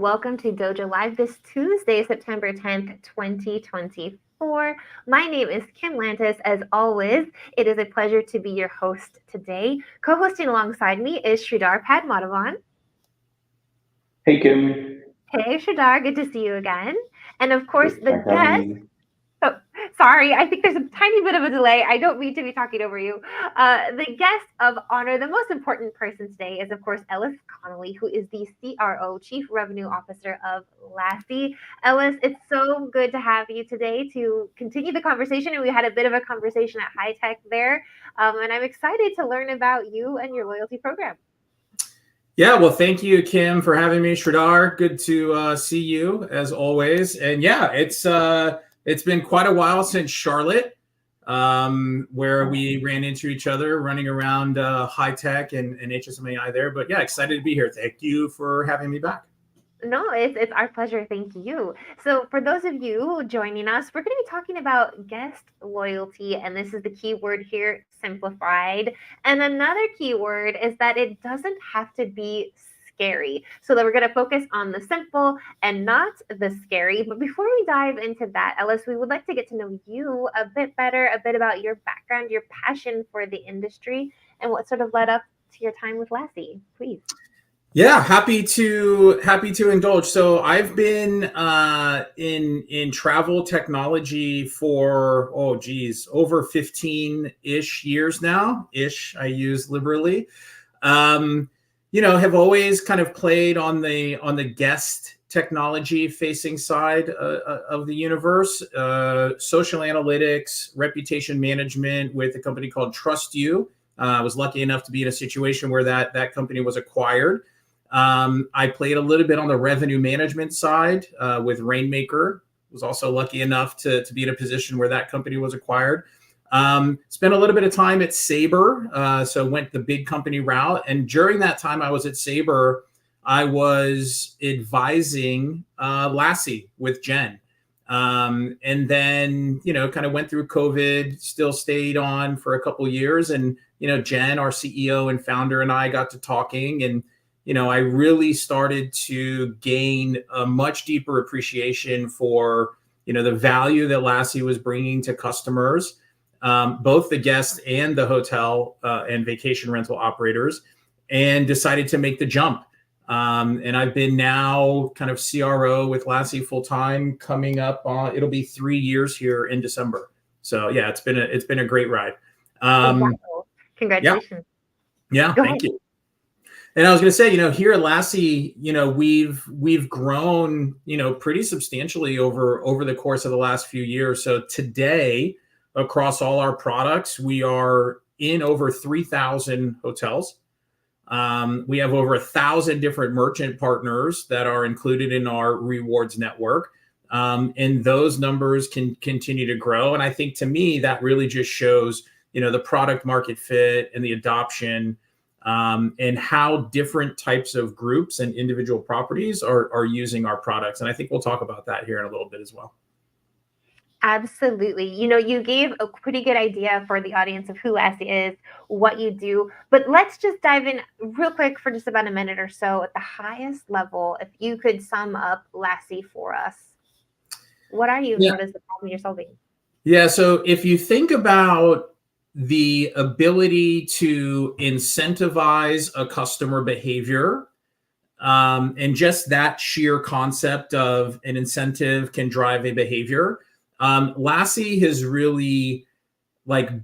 welcome to Dojo Live this Tuesday, September 10th, 2024. My name is Kim Lantis. As always, it is a pleasure to be your host today. Co-hosting alongside me is Sridhar Padmanabhan. Hey, Kim. Hey, Sridhar, good to see you again. And of course, Thanks the for having guest. me. Oh, sorry, I think there's a tiny bit of a delay. I don't mean to be talking over you. The guest of honor, the most important person today is, of course, Ellis Connolly, who is the CRO, Chief Revenue Officer of Laasie. Ellis, it's so good to have you today to continue the conversation. And we had a bit of a conversation at High Tech there. And I'm excited to learn about you and your loyalty program. Yeah, well, thank you, Kim, for having me. Sridhar, good to see you as always. And yeah, it's been quite a while since Charlotte, where we ran into each other running around High Tech and HSMAI there. But yeah, excited to be here. Thank you for having me back. No, it's our pleasure. Thank you. So, for those of you joining us, we're going to be talking about guest loyalty, and this is the key word here, simplified. And another key word is that it doesn't have to be scary. So that we're going to focus on the simple and not the scary. But before we dive into that, Ellis, we would like to get to know you a bit better, a bit about your background, your passion for the industry, and what sort of led up to your time with Laasie. Please. Yeah, happy to indulge. So I've been in travel technology for over 15-ish years now. Ish, I use liberally. Have always kind of played on the guest technology facing side of the universe, social analytics, reputation management with a company called Trust You. I was lucky enough to be in a situation where that company was acquired. I played a little bit on the revenue management side with Rainmaker. Was also lucky enough to be in a position where that company was acquired. Spent a little bit of time at Sabre, so went the big company route. And during that time I was at Sabre, I was advising Laasie with Jen. And then, kind of went through COVID, still stayed on for a couple of years. And, Jen, our CEO and founder, and I got to talking, and I really started to gain a much deeper appreciation for, the value that Laasie was bringing to customers, both the guests and the hotel and vacation rental operators, and decided to make the jump. And I've been now kind of CRO with Laasie full time, coming up on, it'll be 3 years here in December. So yeah, it's been a great ride. Congratulations. Yeah, thank you. And I was going to say, here at Laasie, we've grown, pretty substantially over the course of the last few years. So today, across all our products, we are in over 3,000 hotels. We have over 1,000 different merchant partners that are included in our rewards network. And those numbers can continue to grow. And I think, to me, that really just shows, the product market fit and the adoption, and how different types of groups and individual properties are using our products. And I think we'll talk about that here in a little bit as well. Absolutely. You gave a pretty good idea for the audience of who Laasie is, what you do, but let's just dive in real quick for just about a minute or so at the highest level. If you could sum up Laasie for us, what are you? Yeah. What is the problem you're solving? Yeah. So if you think about the ability to incentivize a customer behavior, and just that sheer concept of an incentive can drive a behavior. Laasie has really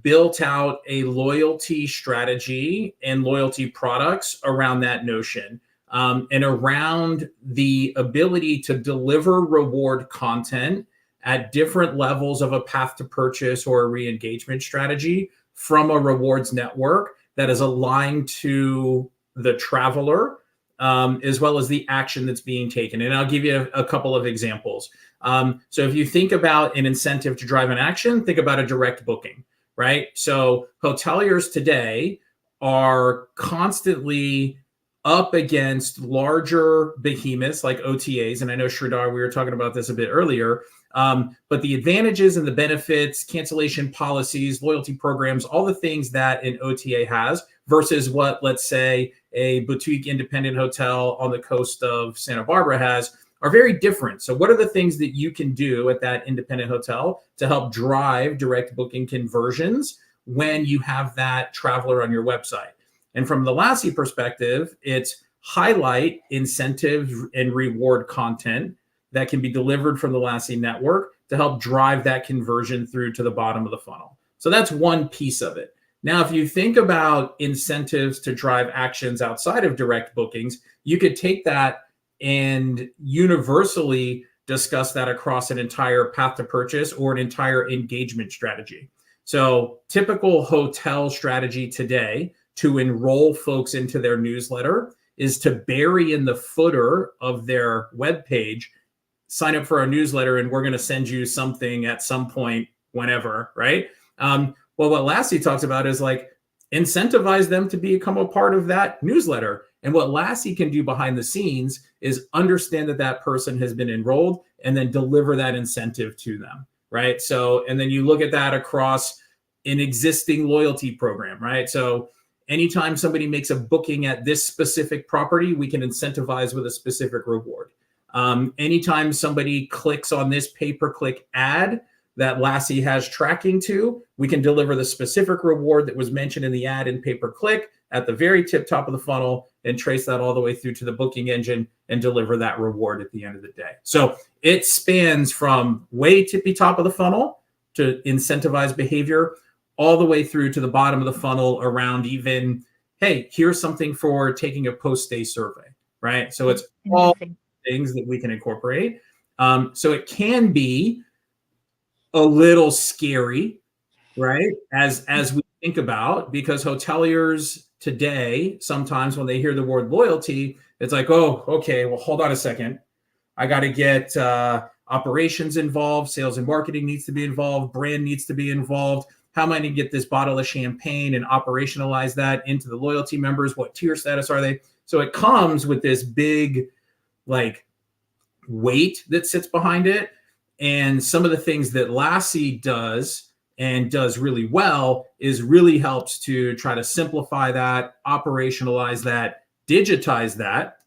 built out a loyalty strategy and loyalty products around that notion, and around the ability to deliver reward content at different levels of a path to purchase or a re-engagement strategy from a rewards network that is aligned to the traveler, as well as the action that's being taken. And I'll give you a couple of examples. So if you think about an incentive to drive an action, think about a direct booking, right? So hoteliers today are constantly up against larger behemoths like OTAs. And I know, Sridhar, we were talking about this a bit earlier, but the advantages and the benefits, cancellation policies, loyalty programs, all the things that an OTA has versus what, let's say, a boutique independent hotel on the coast of Santa Barbara has, are very different. So what are the things that you can do at that independent hotel to help drive direct booking conversions when you have that traveler on your website? And from the Laasie perspective, it's highlight incentive and reward content that can be delivered from the Laasie network to help drive that conversion through to the bottom of the funnel. So that's one piece of it. Now, if you think about incentives to drive actions outside of direct bookings, you could take that and universally discuss that across an entire path to purchase or an entire engagement strategy. So typical hotel strategy today to enroll folks into their newsletter is to bury in the footer of their webpage, sign up for our newsletter, and we're going to send you something at some point, whenever, right? Well, what Laasie talks about is like incentivize them to become a part of that newsletter. And what Laasie can do behind the scenes is understand that that person has been enrolled and then deliver that incentive to them, right? So, and then you look at that across an existing loyalty program, right? So anytime somebody makes a booking at this specific property, we can incentivize with a specific reward. Anytime somebody clicks on this pay-per-click ad that Laasie has tracking to, we can deliver the specific reward that was mentioned in the ad and pay-per-click at the very top of the funnel and trace that all the way through to the booking engine and deliver that reward at the end of the day. So it spans from way tippy top of the funnel to incentivize behavior all the way through to the bottom of the funnel around even, hey, here's something for taking a post-stay survey, right? So it's all things that we can incorporate. So it can be a little scary, right? As we think about, because hoteliers today, sometimes when they hear the word loyalty, it's like, oh, okay, well, hold on a second. I got to get operations involved, sales and marketing needs to be involved, brand needs to be involved. How am I going to get this bottle of champagne and operationalize that into the loyalty members? What tier status are they? So it comes with this big, like, weight that sits behind it. And some of the things that Laasie does and does really well is really helps to try to simplify that, operationalize that, digitize that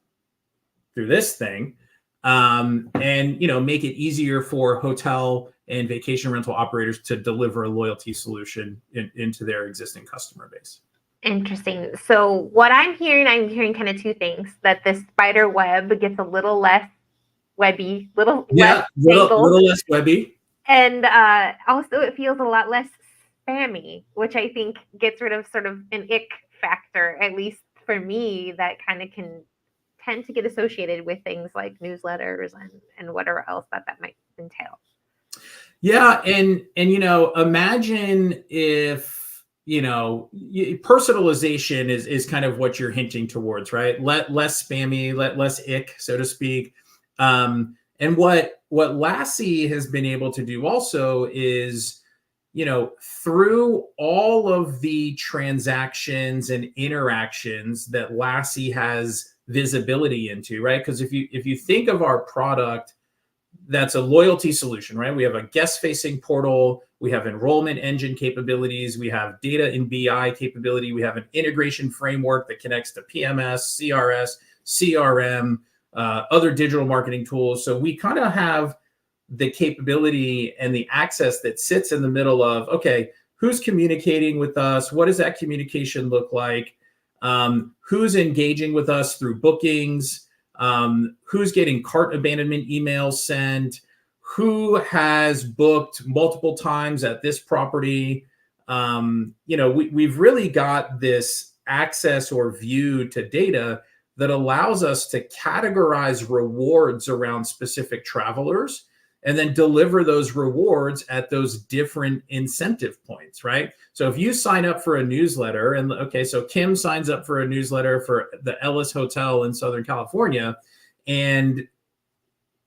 through this thing, and make it easier for hotel and vacation rental operators to deliver a loyalty solution into their existing customer base. Interesting. So what I'm hearing kind of two things: that the spider web gets a little less webby, little less webby, and also it feels a lot less spammy, which I think gets rid of sort of an ick factor, at least for me, that kind of can tend to get associated with things like newsletters and whatever else that might entail. Yeah, and imagine if personalization is kind of what you're hinting towards, right? Less spammy, less ick, so to speak. And what Laasie has been able to do also is, through all of the transactions and interactions that Laasie has visibility into, right? Because if you think of our product, that's a loyalty solution, right? We have a guest-facing portal, we have enrollment engine capabilities, we have data and BI capability, we have an integration framework that connects to PMS, CRS, CRM, other digital marketing tools. So we kind of have the capability and the access that sits in the middle of, okay, who's communicating with us? What does that communication look like? Who's engaging with us through bookings? Who's getting cart abandonment emails sent? Who has booked multiple times at this property? We've really got this access or view to data that allows us to categorize rewards around specific travelers and then deliver those rewards at those different incentive points, right? So if you sign up for a newsletter, and okay, so Kim signs up for a newsletter for the Ellis Hotel in Southern California, and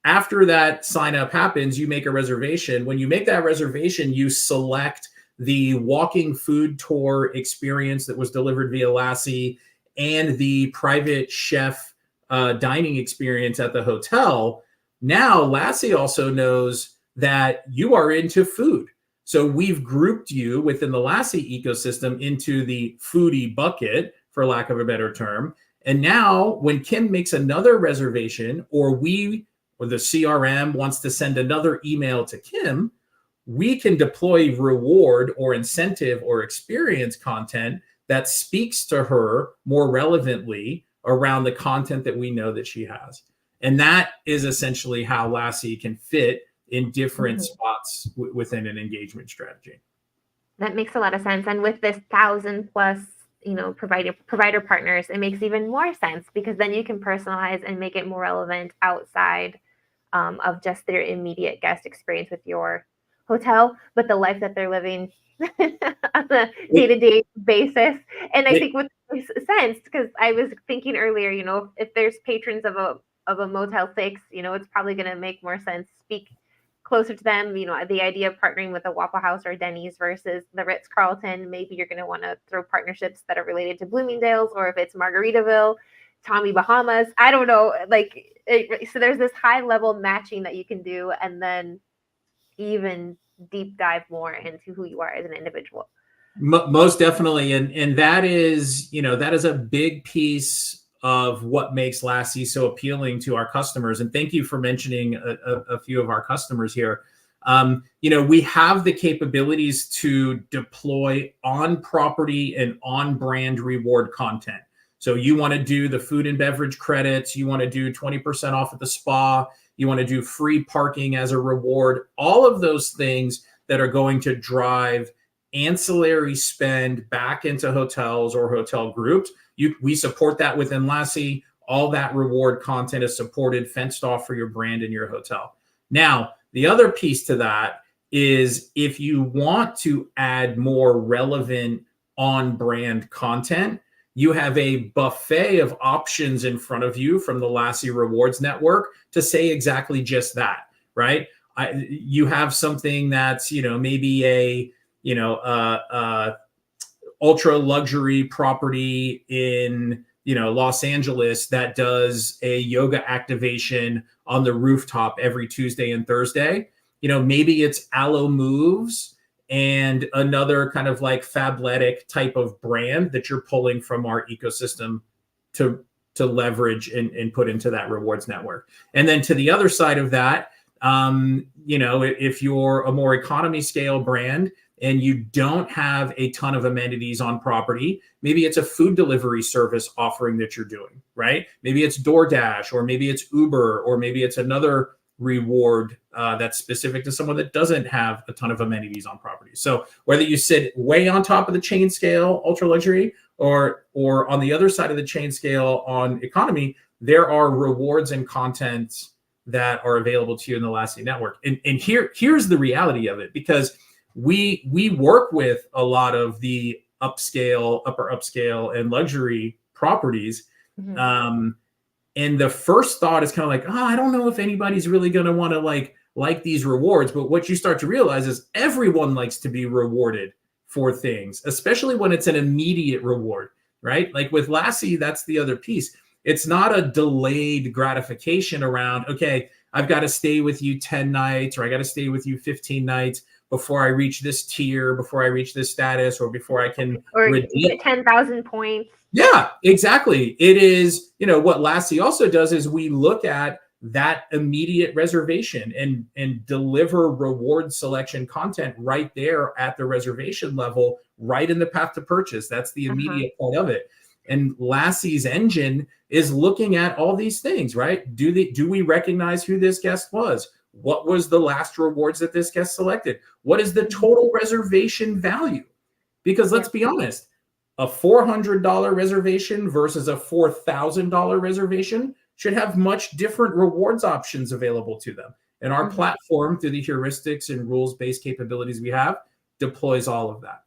after that sign up happens, you make a reservation. When you make that reservation, you select the walking food tour experience that was delivered via Laasie and the private chef dining experience at the hotel. Now, Laasie also knows that you are into food. So we've grouped you within the Laasie ecosystem into the foodie bucket, for lack of a better term. And now when Kim makes another reservation, or the CRM wants to send another email to Kim, we can deploy reward or incentive or experience content that speaks to her more relevantly around the content that we know that she has. And that is essentially how Laasie can fit in different spots within an engagement strategy. That makes a lot of sense. And with this 1,000+ provider partners, it makes even more sense, because then you can personalize and make it more relevant outside of just their immediate guest experience with your hotel, but the life that they're living on a day-to-day basis. And I think what makes sense, because I was thinking earlier, if there's patrons of a Motel 6, it's probably going to make more sense speak closer to them. The idea of partnering with a Waffle House or Denny's versus the Ritz-Carlton, maybe you're going to want to throw partnerships that are related to Bloomingdale's, or if it's Margaritaville, Tommy Bahamas, I don't know, so there's this high level matching that you can do, and then even deep dive more into who you are as an individual. Most definitely. And that is, that is a big piece of what makes Laasie so appealing to our customers. And thank you for mentioning a few of our customers here. We have the capabilities to deploy on property and on brand reward content. So you want to do the food and beverage credits, you want to do 20% off at the spa, you want to do free parking as a reward, all of those things that are going to drive ancillary spend back into hotels or hotel groups. We support that within Laasie. All that reward content is supported, fenced off for your brand and your hotel. Now, the other piece to that is, if you want to add more relevant on-brand content, you have a buffet of options in front of you from the Laasie Rewards Network to say exactly just that, right? You have something that's, maybe a ultra luxury property in, Los Angeles that does a yoga activation on the rooftop every Tuesday and Thursday. Maybe it's Aloe Moves and another kind of like Fabletic type of brand that you're pulling from our ecosystem to leverage and put into that rewards network. And then to the other side of that, if you're a more economy scale brand and you don't have a ton of amenities on property, maybe it's a food delivery service offering that you're doing, right? Maybe it's DoorDash, or maybe it's Uber, or maybe it's another reward that's specific to someone that doesn't have a ton of amenities on property. So whether you sit way on top of the chain scale, ultra luxury, or on the other side of the chain scale on economy, there are rewards and content that are available to you in the Laasie network. And here's the reality of it, because we work with a lot of the upper upscale and luxury properties. And the first thought is kind of like, I don't know if anybody's really going to want to like these rewards. But what you start to realize is everyone likes to be rewarded for things, especially when it's an immediate reward, right? Like with Laasie, that's the other piece. It's not a delayed gratification around, okay, I've got to stay with you 10 nights, or I got to stay with you 15 nights before I reach this tier, before I reach this status, or before I can get 10,000 points. Yeah, exactly. It is, what Laasie also does is we look at that immediate reservation and deliver reward selection content right there at the reservation level, right in the path to purchase. That's the immediate part of it. And Laasie's engine is looking at all these things, right? Do we recognize who this guest was? What was the last rewards that this guest selected? What is the total reservation value? Because let's be honest, a $400 reservation versus a $4,000 reservation should have much different rewards options available to them. And our platform, through the heuristics and rules-based capabilities we have, deploys all of that.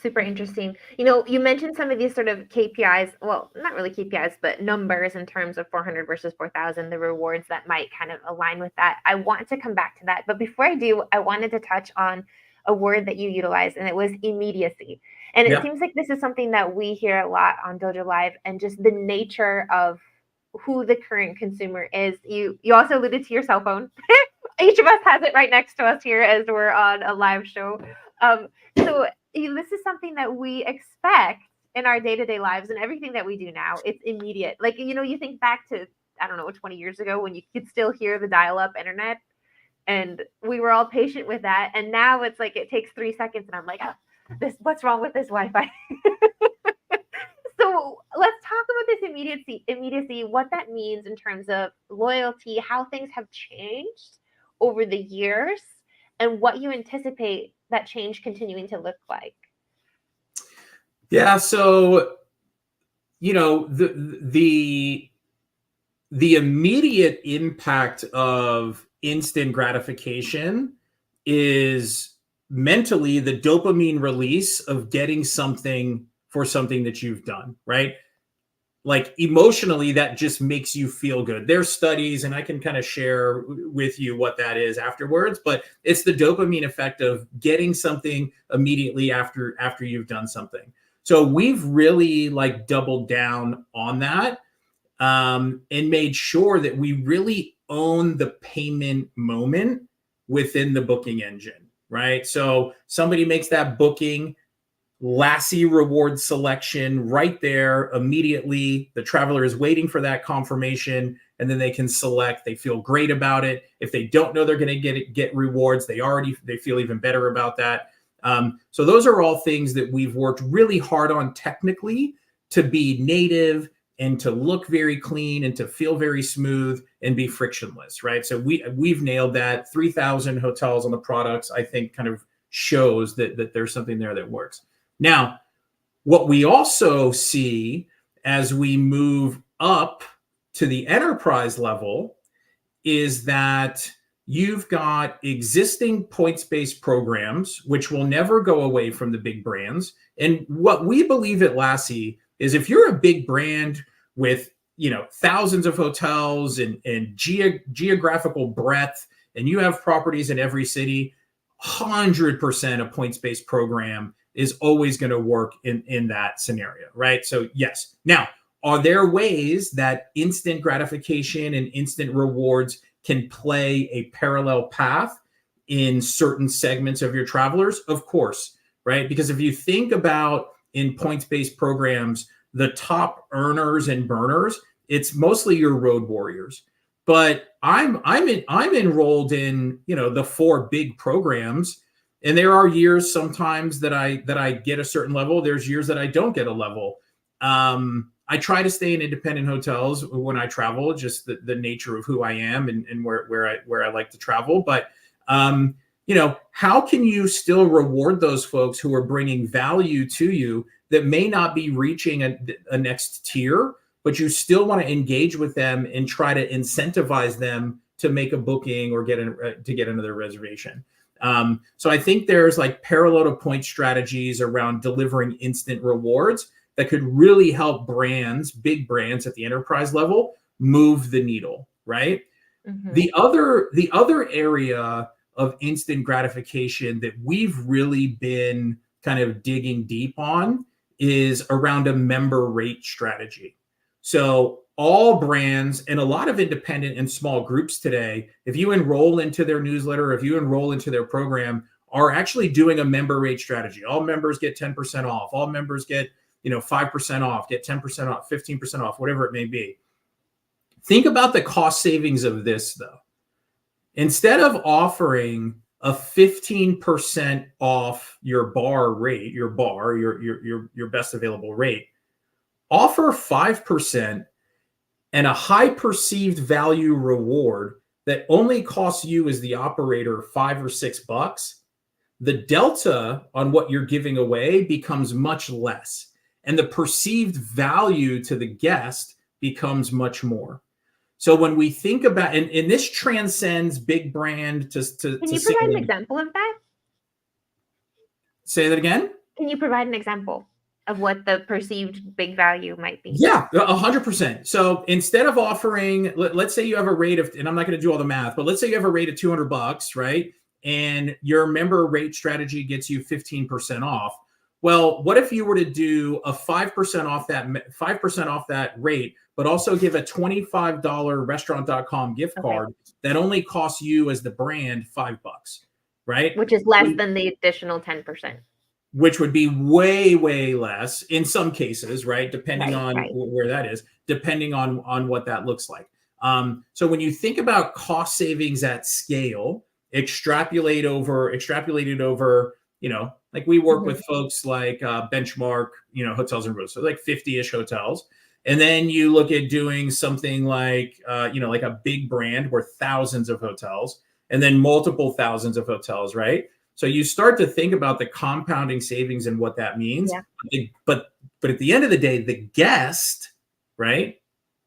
Super interesting. You mentioned some of these sort of KPIs, well, not really KPIs, but numbers in terms of 400 versus 4,000, the rewards that might kind of align with that. I want to come back to that. But before I do, I wanted to touch on a word that you utilized, and it was immediacy. And it seems like this is something that we hear a lot on Dojo Live, and just the nature of who the current consumer is. You also alluded to your cell phone. Each of us has it right next to us here as we're on a live show. So this is something that we expect in our day-to-day lives and everything that we do now. It's immediate. Like, you think back to, I don't know, 20 years ago when you could still hear the dial-up internet and we were all patient with that. And now it's like, it takes 3 seconds and I'm like, what's wrong with this Wi-Fi? So let's talk about this immediacy, what that means in terms of loyalty, how things have changed over the years, and what you anticipate that change continuing to look like. Yeah, so the immediate impact of instant gratification is mentally the dopamine release of getting something for something that you've done, right? Like emotionally, that just makes you feel good. There's studies, and I can kind of share with you what that is afterwards, but it's the dopamine effect of getting something immediately after you've done something. So we've really like doubled down on that and made sure that we really own the payment moment within the booking engine, right? So somebody makes that booking, Laasie reward selection right there immediately. The traveler is waiting for that confirmation, and then they can select. They feel great about it. If they don't know they're going to get rewards, they feel even better about that. So those are all things that we've worked really hard on technically to be native and to look very clean and to feel very smooth and be frictionless, right? So we've nailed that. 3,000 hotels on the products, I think, kind of shows that there's something there that works. Now, what we also see as we move up to the enterprise level is that you've got existing points-based programs, which will never go away from the big brands. And what we believe at Laasie is if you're a big brand with thousands of hotels and geographical breadth, and you have properties in every city, 100% a points-based program is always going to work in that scenario, right? So yes. Now, are there ways that instant gratification and instant rewards can play a parallel path in certain segments of your travelers? Of course, right? Because if you think about in points-based programs, the top earners and burners, it's mostly your road warriors. But I'm enrolled in the 4 big programs. And there are years sometimes that I get a certain level. There's years that I don't get a level. I try to stay in independent hotels when I travel, just the nature of who I am and where I like to travel. But how can you still reward those folks who are bringing value to you that may not be reaching a next tier, but you still want to engage with them and try to incentivize them to make a booking or to get another reservation? So I think there's like parallel to point strategies around delivering instant rewards that could really help big brands at the enterprise level, move the needle, right? Mm-hmm. The other area of instant gratification that we've really been kind of digging deep on is around a member rate strategy. So all brands and a lot of independent and small groups today, if you enroll into their newsletter, if you enroll into their program, are actually doing a member rate strategy. All members get 10% off. All members get 5% off, get 10% off, 15% off, whatever it may be. Think about the cost savings of this, though. Instead of offering a 15% off your bar rate, your best available rate, offer 5% and a high perceived value reward that only costs you as the operator $5 or $6. The delta on what you're giving away becomes much less, and the perceived value to the guest becomes much more. So when we think about, and this transcends big brand to Can you provide an example of that? Say that again? Can you provide an example of what the perceived big value might be? Yeah, 100%. So instead of offering, let's say you have a rate of, and I'm not going to do all the math, but let's say you have a rate of $200, right? And your member rate strategy gets you 15% off. Well, what if you were to do a 5% off that rate, but also give a $25 restaurant.com gift card that only costs you as the brand $5, right? Which is less than the additional 10%. Which would be way, way less in some cases, right? Depending on Right. where that is, depending on what that looks like. So when you think about cost savings at scale, extrapolated over, like we work with folks like Benchmark, hotels and rooms, so like 50-ish hotels. And then you look at doing something like, like a big brand where thousands of hotels, and then multiple thousands of hotels, right? So you start to think about the compounding savings and what that means. Yeah. But at the end of the day, the guest, right?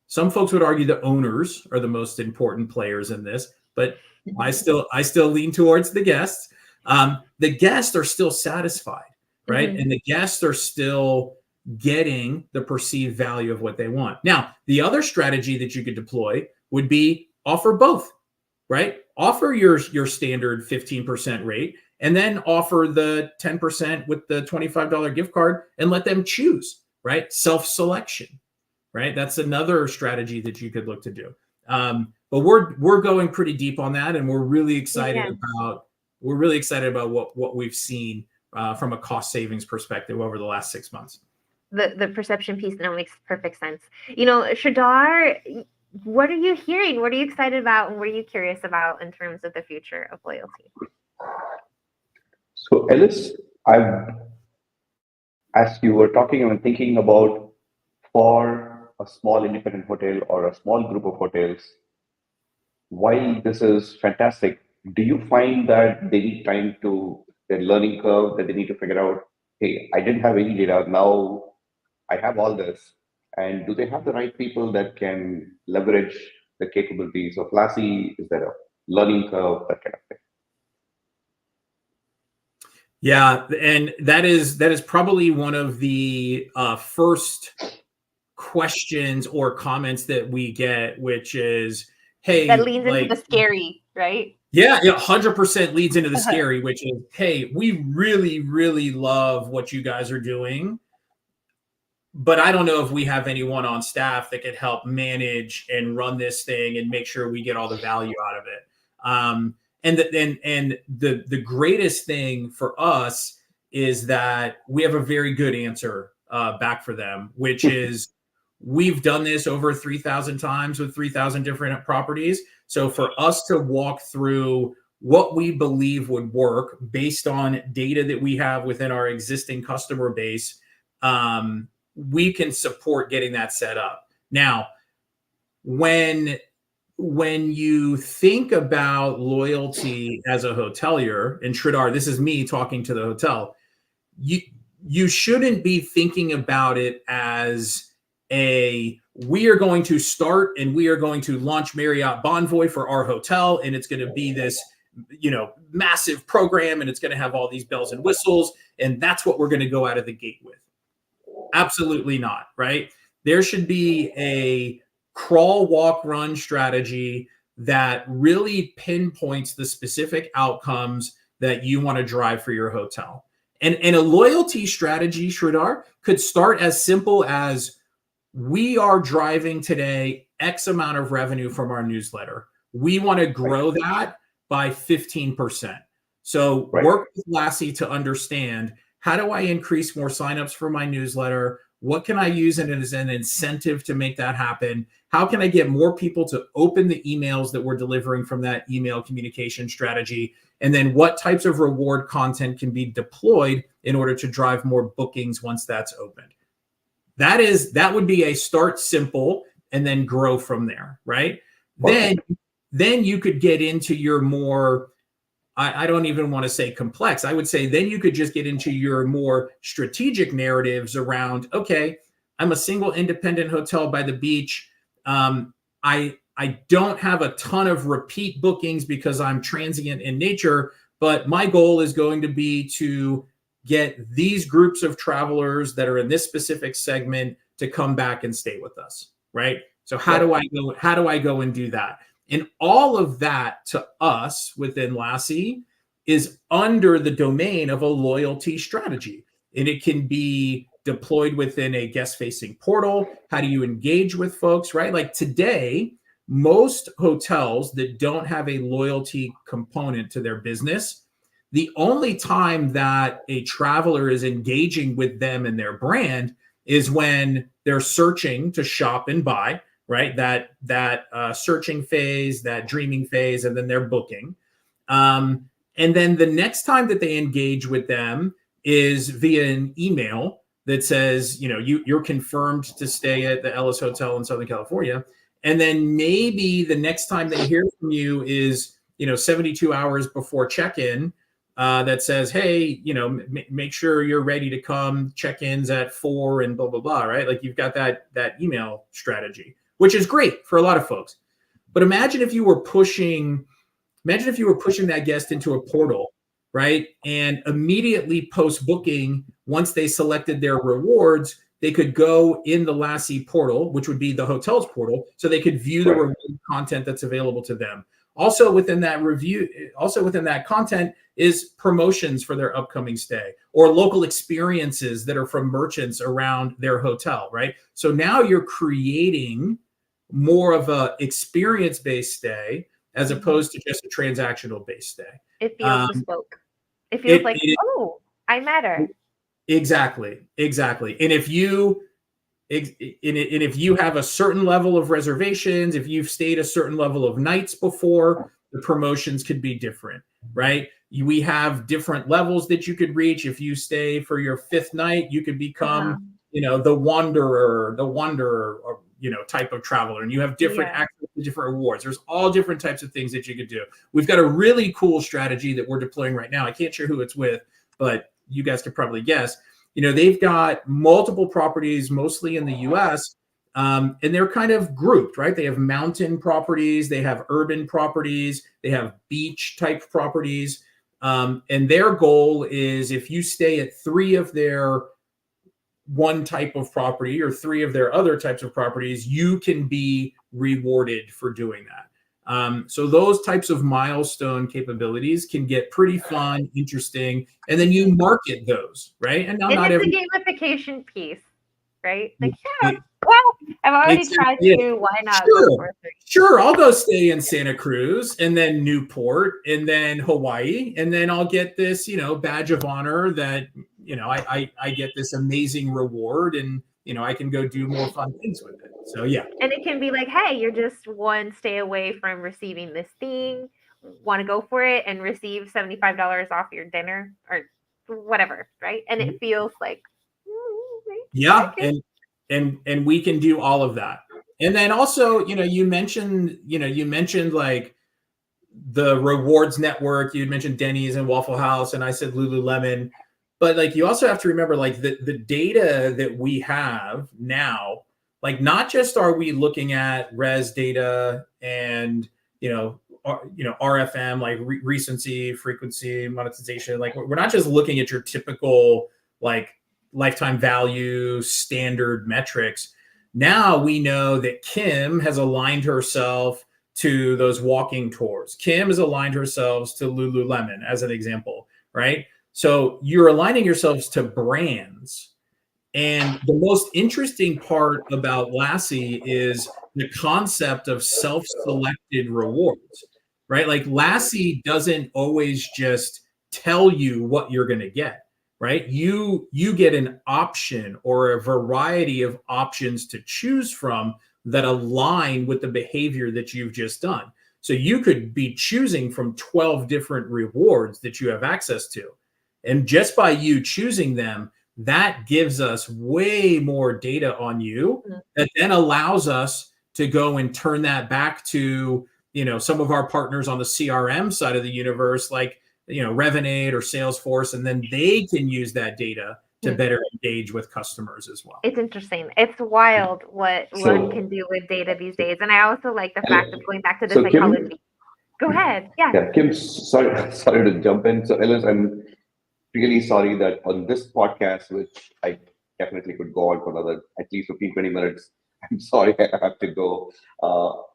Some folks would argue the owners are the most important players in this, but I still lean towards the guests. The guests are still satisfied, right? And the guests are still getting the perceived value of what they want. Now, the other strategy that you could deploy would be offer both, right? Offer your standard 15% rate, and then offer the 10% with the $25 gift card and let them choose, right? Self-selection, right? That's another strategy that you could look to do. But we're going pretty deep on that, and we're really excited about what we've seen from a cost savings perspective over the last 6 months. The perception piece now makes perfect sense. Sridhar, what are you hearing? What are you excited about, and what are you curious about in terms of the future of loyalty? So, Ellis, as you were talking, I'm thinking about for a small independent hotel or a small group of hotels, while this is fantastic, do you find that they need time to their learning curve, that they need to figure out, hey, I didn't have any data, now I have all this, and do they have the right people that can leverage the capabilities of Laasie? Is there a learning curve, that kind of thing? Yeah, and that is probably one of the first questions or comments that we get, which is, hey, that leans into the scary, right? Yeah, 100% leads into the scary, which is, hey, we really, really love what you guys are doing, but I don't know if we have anyone on staff that could help manage and run this thing and make sure we get all the value out of it. And the greatest thing for us is that we have a very good answer back for them, which is we've done this over 3,000 times with 3,000 different properties. So for us to walk through what we believe would work based on data that we have within our existing customer base, we can support getting that set up. Now, when you think about loyalty as a hotelier, and Sridhar, this is me talking to the hotel, you shouldn't be thinking about it as we are going to start and we are going to launch Marriott Bonvoy for our hotel, and it's going to be this, massive program, and it's going to have all these bells and whistles, and that's what we're going to go out of the gate with. Absolutely not, right? There should be a crawl, walk, run strategy that really pinpoints the specific outcomes that you want to drive for your hotel. And a loyalty strategy, Sridhar, could start as simple as, we are driving today X amount of revenue from our newsletter. We want to grow that by 15%. So work with Laasie to understand, how do I increase more signups for my newsletter? What can I use as an incentive to make that happen? How can I get more people to open the emails that we're delivering from that email communication strategy? And then what types of reward content can be deployed in order to drive more bookings once that's opened? That would be a start simple and then grow from there, right? Okay. Then you could get into your more, I don't even want to say complex. I would say then you could just get into your more strategic narratives around, okay, I'm a single independent hotel by the beach. I don't have a ton of repeat bookings because I'm transient in nature, but my goal is going to be to get these groups of travelers that are in this specific segment to come back and stay with us, right? So how do I go and do that? And all of that to us within Laasie is under the domain of a loyalty strategy. And it can be deployed within a guest-facing portal. How do you engage with folks, right? Like today, most hotels that don't have a loyalty component to their business, the only time that a traveler is engaging with them and their brand is when they're searching to shop and buy, right? That searching phase, that dreaming phase, and then they're booking. And then the next time that they engage with them is via an email that says, you're confirmed to stay at the Ellis Hotel in Southern California. And then maybe the next time they hear from you is, 72 hours before check-in, that says, hey, make sure you're ready to come. Check-ins at 4 and blah, blah, blah, right? Like you've got that email strategy, which is great for a lot of folks. But imagine if you were pushing that guest into a portal, right? And immediately post-booking, once they selected their rewards, they could go in the Laasie portal, which would be the hotel's portal, so they could view the reward content that's available to them. Also within that content is promotions for their upcoming stay or local experiences that are from merchants around their hotel, right? So now you're creating more of a experience-based stay as opposed to just a transactional-based stay. It feels bespoke. It feels like, oh, I matter. Exactly. And if you have a certain level of reservations, if you've stayed a certain level of nights before, the promotions could be different, right? We have different levels that you could reach. If you stay for your 5th night, you could become, the wanderer, or, type of traveler, and you have different access to different rewards. There's all different types of things that you could do. We've got a really cool strategy that we're deploying right now. I can't share who it's with, but you guys could probably guess. They've got multiple properties, mostly in the US, and they're kind of grouped, right? They have mountain properties, they have urban properties, they have beach type properties. And their goal is if you stay at 3 of their one type of property or 3 of their other types of properties, you can be rewarded for doing that. So those types of milestone capabilities can get pretty fun, interesting, and then you market those, right? And not it's a gamification piece, right? Like, well, I've already tried to. Why not? Sure, I'll go stay in Santa Cruz and then Newport and then Hawaii, and then I'll get this, badge of honor that, I get this amazing reward, and I can go do more fun things with it. So yeah. And it can be like, hey, you're just one stay away from receiving this thing. Want to go for it and receive $75 off your dinner or whatever, right? And it feels like, okay. And we can do all of that. And then also, you mentioned like the rewards network. You mentioned Denny's and Waffle House, and I said Lululemon. But like, you also have to remember, like the data that we have now, like not just are we looking at res data and RFM, like recency, frequency, monetization. Like we're not just looking at your typical like lifetime value standard metrics. Now we know that Kim has aligned herself to those walking tours. Kim has aligned herself to Lululemon as an example, right? So you're aligning yourselves to brands. And the most interesting part about Laasie is the concept of self-selected rewards, right? Like Laasie doesn't always just tell you what you're going to get, right? You get an option or a variety of options to choose from that align with the behavior that you've just done. So you could be choosing from 12 different rewards that you have access to. And just by you choosing them, that gives us way more data on you that then allows us to go and turn that back to, some of our partners on the CRM side of the universe, like, Revenue or Salesforce, and then they can use that data to better engage with customers as well. It's interesting. It's wild what one can do with data these days. And I also like the fact of going back to the psychology. Kim, go ahead. Yeah, Kim, sorry to jump in. So Ellis, I'm really sorry that on this podcast, which I definitely could go on for another at least 15-20 minutes, I'm sorry I have to go.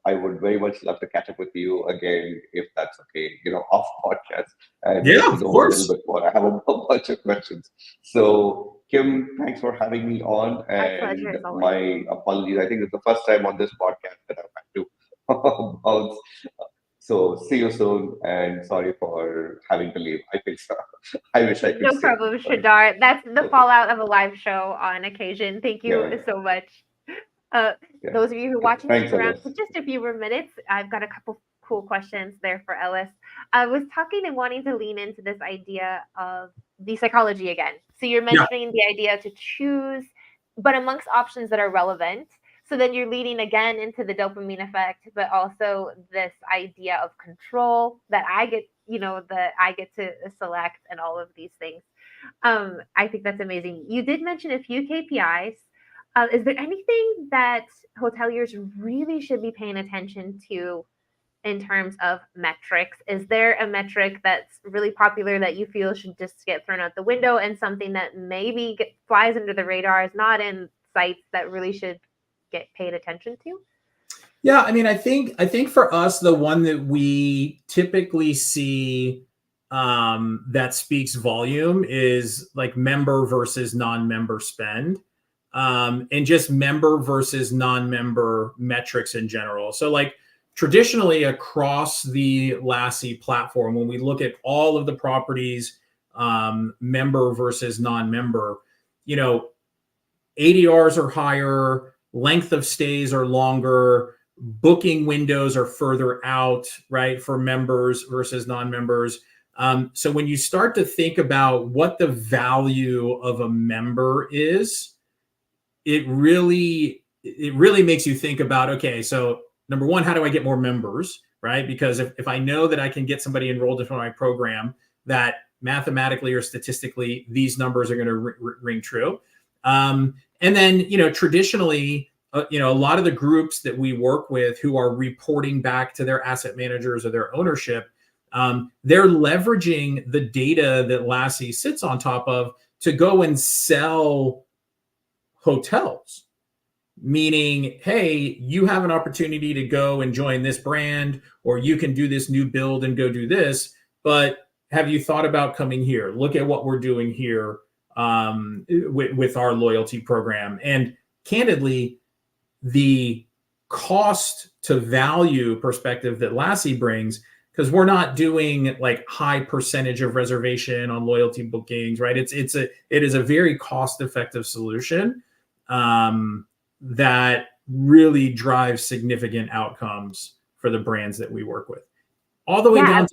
I would very much love to catch up with you again if that's okay, off podcast. And of course. A little bit more. I have a bunch of questions. So Kim, thanks for having me on. And my apologies. I think it's the first time on this podcast that I've had to about. So see you soon, and sorry for having to leave. I think so. I wish I could No stay. problem, But Shadar. That's the okay. fallout of a live show on occasion. Thank Yeah, you so much. Uh, yeah. those of you who are Okay. watching, Thanks, stick around Alice. for just a few more minutes. I've got a couple cool questions there for Ellis. I was talking and wanting to lean into this idea of the psychology again. So you're Yeah. mentioning the idea to choose, but amongst options that are relevant. So then you're leading again into the dopamine effect, but also this idea of control that I get, that I get to select and all of these things. I think that's amazing. You did mention a few KPIs. Is there anything that hoteliers really should be paying attention to in terms of metrics? Is there a metric that's really popular that you feel should just get thrown out the window, and something that maybe flies under the radar, is not in sites that really should get paid attention to? Yeah, I mean, I think for us, the one that we typically see that speaks volume is like member versus non-member spend, and just member versus non-member metrics in general. So, like traditionally across the Laasie platform, when we look at all of the properties, member versus non-member, you know, ADRs are higher, length of stays are longer, booking windows are further out, right, for members versus non-members. So when you start to think about what the value of a member is, it really makes you think about, okay, so number one, how do I get more members, right? Because if I know that I can get somebody enrolled into my program, that mathematically or statistically these numbers are going to ring true. And then, traditionally, a lot of the groups that we work with who are reporting back to their asset managers or their ownership, they're leveraging the data that Laasie sits on top of to go and sell hotels. Meaning, hey, you have an opportunity to go and join this brand, or you can do this new build and go do this. But have you thought about coming here? Look at what we're doing here with our loyalty program. And candidly, the cost to value perspective that Laasie brings, because we're not doing like high percentage of reservation on loyalty bookings, right? It is a very cost effective solution that really drives significant outcomes for the brands that we work with, all the way Yeah.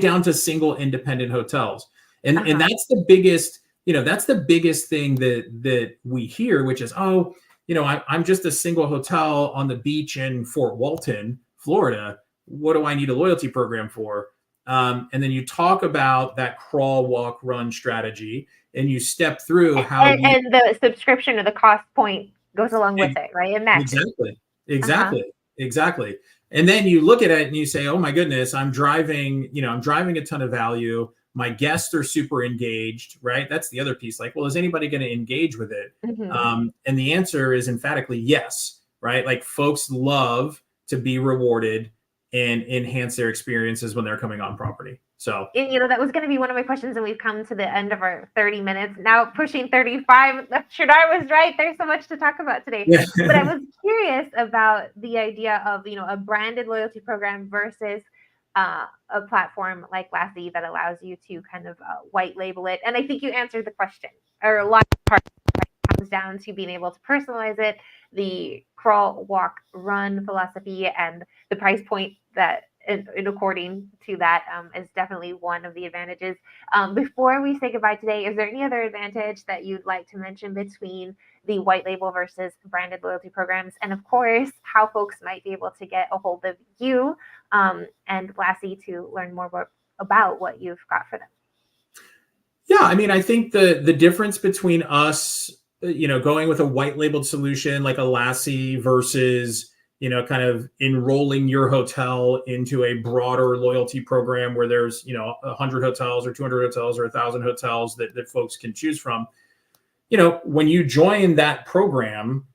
down to single independent hotels. And Uh-huh. that's the biggest, that's the biggest thing that we hear, which is, oh, I'm just a single hotel on the beach in Fort Walton, Florida. What do I need a loyalty program for? And then you talk about that crawl, walk, run strategy, and you step through how And, you and the subscription or the cost point goes along with it, right? It matches. exactly, Uh-huh. exactly. And then you look at it and you say, oh my goodness, I'm driving a ton of value. My guests are super engaged, right? That's the other piece. Like, well, is anybody going to engage with it? Mhm. And the answer is emphatically yes, right? Like folks love to be rewarded and enhance their experiences when they're coming on property. So And, that was going to be one of my questions, and we've come to the end of our 30 minutes. Now pushing 35. Shadar was right. There's so much to talk about today. yeah. But I was curious about the idea of, a branded loyalty program versus a platform like Laasie that allows you to kind of white label it. And I think you answered the question, or a lot of part comes down to being able to personalize it, the crawl, walk, run philosophy, and the price point that in according to that is definitely one of the advantages. Before we say goodbye today, is there any other advantage that you'd like to mention between the white label versus branded loyalty programs? And of course, how folks might be able to get a hold of you and Laasie to learn more about what you've got for them. Yeah, I mean, I think the difference between us, going with a white labeled solution like a Laasie versus, kind of enrolling your hotel into a broader loyalty program where there's, 100 hotels or 200 hotels or 1,000 hotels that folks can choose from. When you join that program,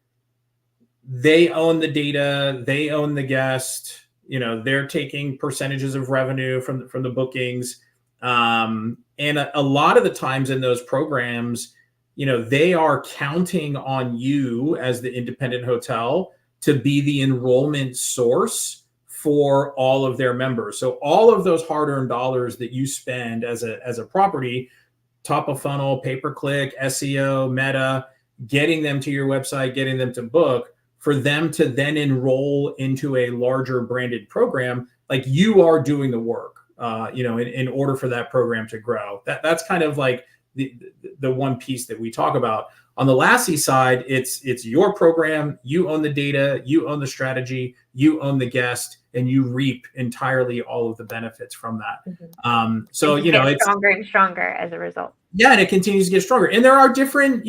they own the data, they own the guest, they're taking percentages of revenue from the bookings. And a lot of the times in those programs, they are counting on you as the independent hotel to be the enrollment source for all of their members. So all of those hard-earned dollars that you spend as a property, top of funnel, pay-per-click, SEO, meta, getting them to your website, getting them to book, for them to then enroll into a larger branded program, like you are doing the work, in order for that program to grow. That's kind of like the one piece that we talk about. On the Laasie side, it's your program. You own the data, you own the strategy, you own the guest, and you reap entirely all of the benefits from that. So it's stronger and stronger as a result. Yeah, and it continues to get stronger. And there are different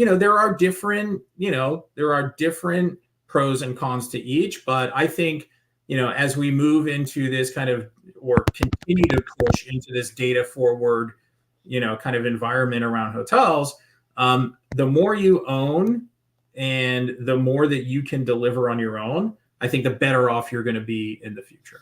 pros and cons to each. But I think, as we move into this kind of, or continue to push into this data forward, kind of environment around hotels, the more you own and the more that you can deliver on your own, I think the better off you're going to be in the future.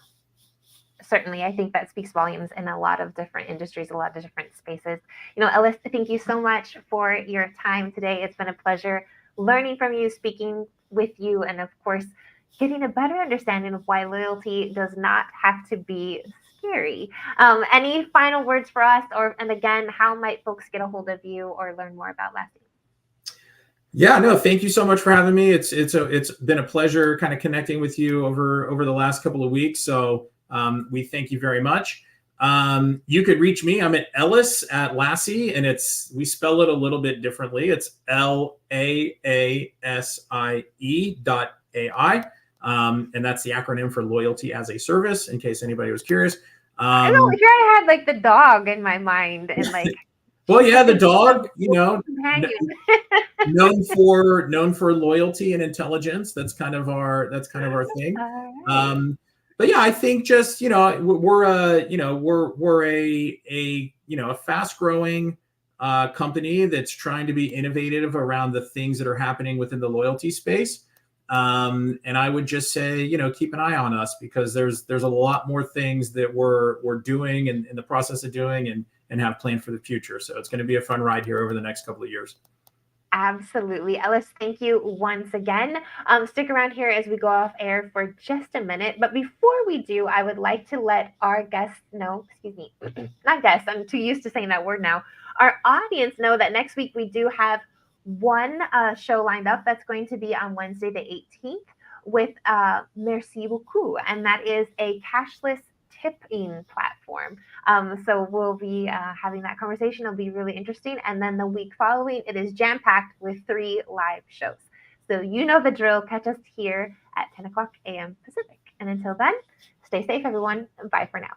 Certainly, I think that speaks volumes in a lot of different industries, a lot of different spaces. Ellis, thank you so much for your time today. It's been a pleasure learning from you, speaking with you, and of course, getting a better understanding of why loyalty does not have to be scary. Any final words for us, and again, how might folks get a hold of you or learn more about Laasie? Yeah, no, thank you so much for having me. It's been a pleasure kind of connecting with you over the last couple of weeks. So we thank you very much. You could reach me. I'm at Ellis at Laasie, and we spell it a little bit differently. It's LAASIE.ai. And that's the acronym for Loyalty as a Service, in case anybody was curious. I know, here I had like the dog in my mind, and like. Well, yeah, the dog, known for loyalty and intelligence. That's kind of our thing. Right. But yeah, I think just we're a fast growing company that's trying to be innovative around the things that are happening within the loyalty space. And I would just say, keep an eye on us, because there's a lot more things that we're doing and in the process of doing and have planned for the future. So it's going to be a fun ride here over the next couple of years. Absolutely. Ellis, thank you once again. Stick around here as we go off air for just a minute. But before we do, I would like to let our guests know, not guests, I'm too used to saying that word now, our audience know that next week we do have one show lined up that's going to be on Wednesday the 18th with Merci Beaucoup, and that is a cashless tipping platform. So we'll be having that conversation. It'll be really interesting. And then the week following, it is jam-packed with 3 live shows. So you know the drill. Catch us here at 10 o'clock a.m. Pacific. And until then, stay safe, everyone. Bye for now.